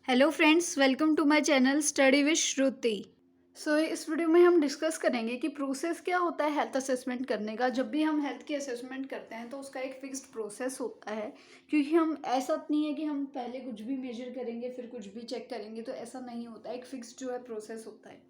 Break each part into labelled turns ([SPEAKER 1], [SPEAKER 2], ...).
[SPEAKER 1] Hello friends, welcome to my channel study with Shruti. इस video में हम डिस्कस करेंगे कि प्रोसेस क्या होता है हेल्थ असेसमेंट करने का। जब भी हम हेल्थ की असेसमेंट करते हैं तो उसका एक फिक्स्ड प्रोसेस होता है, क्योंकि हम ऐसा नहीं है कि हम पहले कुछ भी मेजर करेंगे फिर कुछ भी चेक करेंगे, तो ऐसा नहीं होता। एक फिक्स्ड जो है प्रोसेस होता है।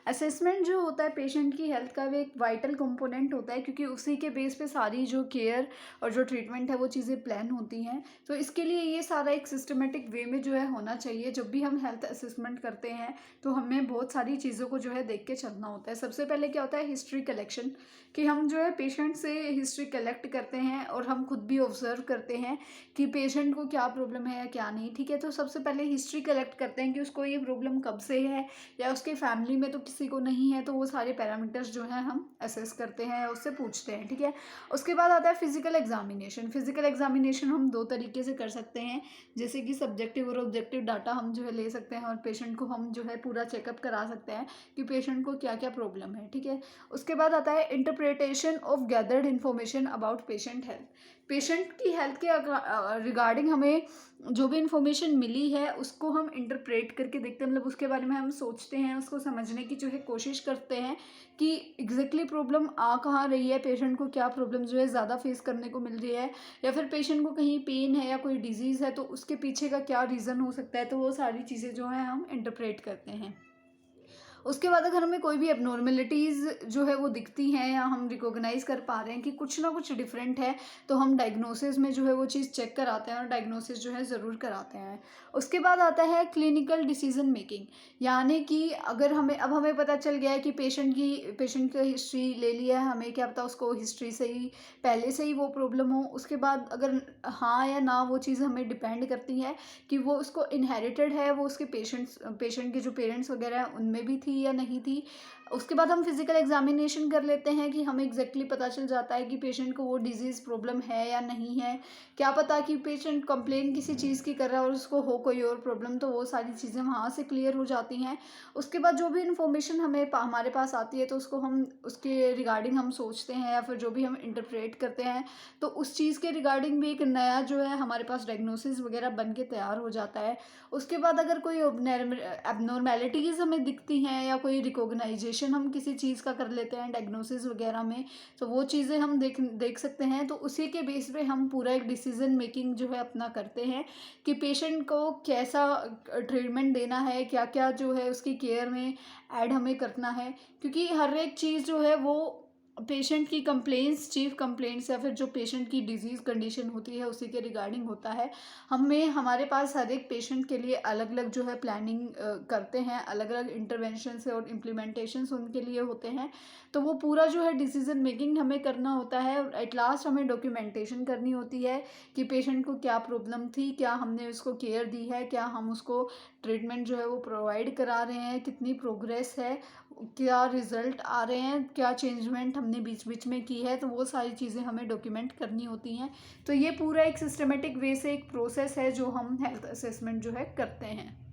[SPEAKER 1] असेसमेंट जो होता है पेशेंट की हेल्थ का, वो एक वाइटल कंपोनेंट होता है, क्योंकि उसी के बेस पे सारी जो केयर और जो ट्रीटमेंट है वो चीज़ें प्लान होती हैं। तो इसके लिए ये सारा एक सिस्टमेटिक वे में जो है होना चाहिए। जब भी हम हेल्थ असेसमेंट करते हैं तो हमें बहुत सारी चीज़ों को जो है देख के चलना होता है। सबसे पहले क्या होता है, हिस्ट्री कलेक्शन, कि हम जो है पेशेंट से हिस्ट्री कलेक्ट करते हैं और हम खुद भी ऑब्जर्व करते हैं कि पेशेंट को क्या प्रॉब्लम है या क्या नहीं। ठीक है, तो सबसे पहले हिस्ट्री कलेक्ट करते हैं कि उसको ये प्रॉब्लम कब से है, या उसके फैमिली में तो किसी को नहीं है। तो वो सारे पैरामीटर्स जो हैं हम असेस करते हैं, उससे पूछते हैं। ठीक है, उसके बाद आता है फिजिकल एग्जामिनेशन। फिजिकल एग्जामिनेशन हम दो तरीके से कर सकते हैं, जैसे कि सब्जेक्टिव और ऑब्जेक्टिव डाटा हम जो है ले सकते हैं और पेशेंट को हम जो है पूरा चेकअप करा सकते हैं कि पेशेंट को क्या क्या प्रॉब्लम है। ठीक है, उसके बाद आता है interpretation of gathered information about patient health. Patient की हेल्थ के रिगार्डिंग हमें जो भी इंफॉर्मेशन मिली है उसको हम इंटरप्रेट करके देखते हैं, मतलब उसके बारे में हम सोचते हैं, उसको समझने की जो है कोशिश करते हैं कि एग्जैक्टली प्रॉब्लम आ कहाँ रही है, पेशेंट को क्या प्रॉब्लम जो है ज़्यादा फेस करने को मिल रही है, या फिर पेशेंट को कहीं पेन है या कोई डिजीज़ है तो उसके पीछे का क्या रीज़न हो सकता है। तो वो सारी चीज़ें जो है हम इंटरप्रेट करते हैं। उसके बाद अगर हमें कोई भी एबनॉर्मेलिटीज़ जो है वो दिखती हैं या हम रिकॉग्नाइज़ कर पा रहे हैं कि कुछ ना कुछ डिफरेंट है, तो हम डायग्नोसिस में जो है वो चीज़ चेक कराते हैं और डायग्नोसिस जो है ज़रूर कराते हैं। उसके बाद आता है क्लिनिकल डिसीजन मेकिंग, यानी कि अगर हमें पता चल गया है कि पेशेंट की हिस्ट्री ले लिया है, हमें क्या पता उसको हिस्ट्री से ही पहले से ही वो प्रॉब्लम हो। उसके बाद अगर हाँ या ना, वो चीज़ हमें डिपेंड करती है कि वो उसको इनहेरिटेड है, वो उसके पेशेंट के जो पेरेंट्स वगैरह हैं उनमें भी थी या नहीं थी। उसके बाद हम फिजिकल एग्जामिनेशन कर लेते हैं कि हमें एग्जैक्टली पता चल जाता है कि पेशेंट को वो डिजीज़ प्रॉब्लम है या नहीं है। क्या पता कि पेशेंट कंप्लेन किसी चीज़ की कर रहा है और उसको हो कोई और प्रॉब्लम, तो वो सारी चीज़ें वहाँ से क्लियर हो जाती हैं। उसके बाद जो भी इन्फॉर्मेशन हमारे पास आती है तो उसको हम उसके रिगार्डिंग हम सोचते हैं या फिर जो भी हम इंटरप्रेट करते हैं, तो उस चीज़ के रिगार्डिंग भी एक नया जो है हमारे पास डायग्नोसिस वगैरह बन के तैयार हो जाता है। उसके बाद अगर कोई एबनॉर्मेलिटीज़ हमें दिखती हैं या कोई रिकॉग्नाइजेशन हम किसी चीज़ का कर लेते हैं डायग्नोसिस वगैरह में, तो वो चीज़ें हम देख सकते हैं। तो उसी के बेस पे हम पूरा एक डिसीजन मेकिंग जो है अपना करते हैं कि पेशेंट को कैसा ट्रीटमेंट देना है, क्या क्या जो है उसकी केयर में ऐड हमें करना है, क्योंकि हर एक चीज़ जो है वो पेशेंट की कंप्लेंट्स, चीफ कंप्लेंट्स या फिर जो पेशेंट की डिजीज़ कंडीशन होती है उसी के रिगार्डिंग होता है। हमारे पास हर एक पेशेंट के लिए अलग अलग जो है प्लानिंग करते हैं, अलग अलग इंटरवेंशंस और इम्प्लीमेंटेशंस उनके लिए होते हैं। तो वो पूरा जो है डिसीजन मेकिंग हमें करना होता है और एट लास्ट हमें डॉक्यूमेंटेशन करनी होती है कि पेशेंट को क्या प्रॉब्लम थी, क्या हमने उसको केयर दी है, क्या हम उसको ट्रीटमेंट जो है वो प्रोवाइड करा रहे हैं, कितनी प्रोग्रेस है, क्या रिजल्ट आ रहे हैं, क्या चेंजमेंट हमने बीच बीच में की है। तो वो सारी चीज़ें हमें डॉक्यूमेंट करनी होती हैं। तो ये पूरा एक सिस्टमेटिक वे से एक प्रोसेस है जो हम हेल्थ असेसमेंट जो है करते हैं।